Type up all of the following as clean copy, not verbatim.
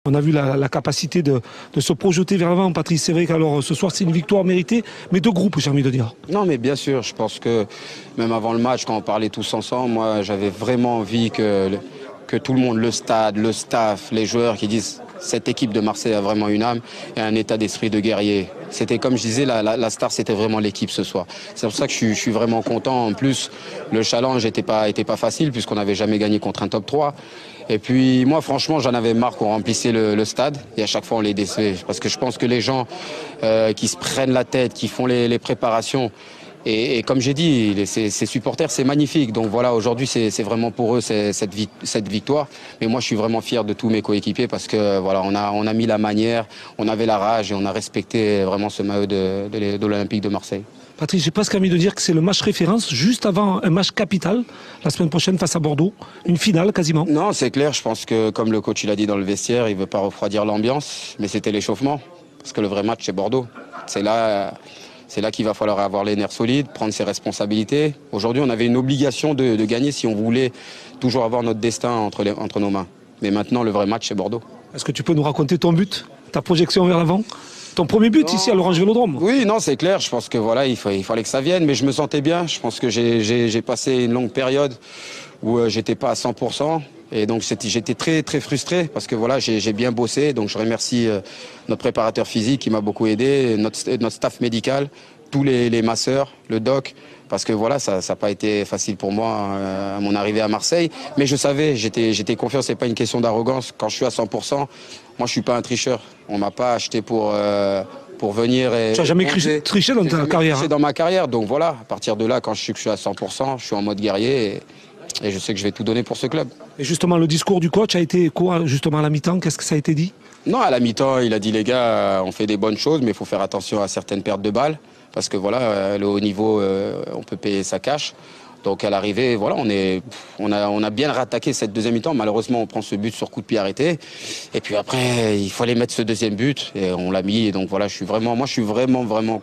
On a vu la capacité de se projeter vers l'avant, Patrice. C'est vrai qu'alors ce soir c'est une victoire méritée, mais de groupe, j'ai envie de dire. Non, mais bien sûr, je pense que même avant le match, quand on parlait tous ensemble, moi j'avais vraiment envie que tout le monde, le stade, le staff, les joueurs qui disent cette équipe de Marseille a vraiment une âme et un état d'esprit de guerrier. C'était comme je disais, la star c'était vraiment l'équipe ce soir. C'est pour ça que je suis vraiment content. En plus, le challenge était pas facile puisqu'on n'avait jamais gagné contre un top 3. Et puis moi franchement j'en avais marre qu'on remplissait le stade et à chaque fois on les décevait. Parce que je pense que les gens qui se prennent la tête, qui font les préparations, et comme j'ai dit, ces supporters, c'est magnifique. Donc voilà, aujourd'hui, c'est vraiment pour eux cette victoire. Mais moi, je suis vraiment fier de tous mes coéquipiers parce que voilà, on a mis la manière, on avait la rage et on a respecté vraiment ce maillot de l'Olympique de Marseille. Patrice, j'ai presque envie de dire que c'est le match référence juste avant un match capital la semaine prochaine face à Bordeaux, une finale quasiment. Non, c'est clair. Je pense que comme le coach il a dit dans le vestiaire, il veut pas refroidir l'ambiance, mais c'était l'échauffement parce que le vrai match c'est Bordeaux. C'est là qu'il va falloir avoir les nerfs solides, prendre ses responsabilités. Aujourd'hui, on avait une obligation de gagner si on voulait toujours avoir notre destin entre nos mains. Mais maintenant, le vrai match, c'est Bordeaux. Est-ce que tu peux nous raconter ton but, ta projection vers l'avant? Ton premier but ici à l'Orange Vélodrome? Oui, non, c'est clair. Je pense que voilà, il fallait que ça vienne, mais je me sentais bien. Je pense que j'ai passé une longue période où j'étais pas à 100%. Et donc j'étais très très frustré parce que voilà, j'ai bien bossé. Donc je remercie notre préparateur physique qui m'a beaucoup aidé, notre staff médical, tous les masseurs, le doc. Parce que voilà, ça n'a pas été facile pour moi à mon arrivée à Marseille. Mais je savais, j'étais confiant, c'est pas une question d'arrogance. Quand je suis à 100%, moi je suis pas un tricheur. On m'a pas acheté pour venir. Tu n'as jamais triché dans ta carrière? Triché dans ma carrière. Donc voilà, à partir de là, quand je suis à 100%, je suis en mode guerrier et je sais que je vais tout donner pour ce club. Et justement, le discours du coach a été quoi, justement, à la mi-temps? Qu'est-ce que ça a été dit? Non, à la mi-temps, il a dit les gars, on fait des bonnes choses, mais il faut faire attention à certaines pertes de balles. Parce que voilà, le haut niveau, on peut payer sa cash. Donc à l'arrivée, voilà, on a bien rattaqué cette deuxième mi-temps. Malheureusement, on prend ce but sur coup de pied arrêté. Et puis après, il fallait mettre ce deuxième but et on l'a mis. Et donc voilà, je suis vraiment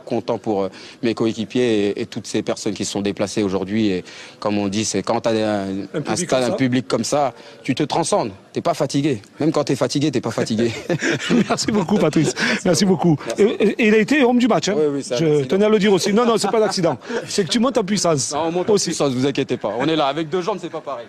content pour mes coéquipiers et toutes ces personnes qui se sont déplacées aujourd'hui. Et comme on dit, c'est quand tu as un public comme ça, tu te transcendes. T'es pas fatigué. Même quand tu es fatigué, t'es pas fatigué. Merci beaucoup, Patrice. Merci beaucoup. Et il a été homme du match. Hein. Oui, je tenais à le dire aussi. Non, c'est pas d'accident. C'est que tu montes en puissance. Non, on monte en puissance, vous inquiétez pas. On est là. Avec deux jambes, c'est pas pareil.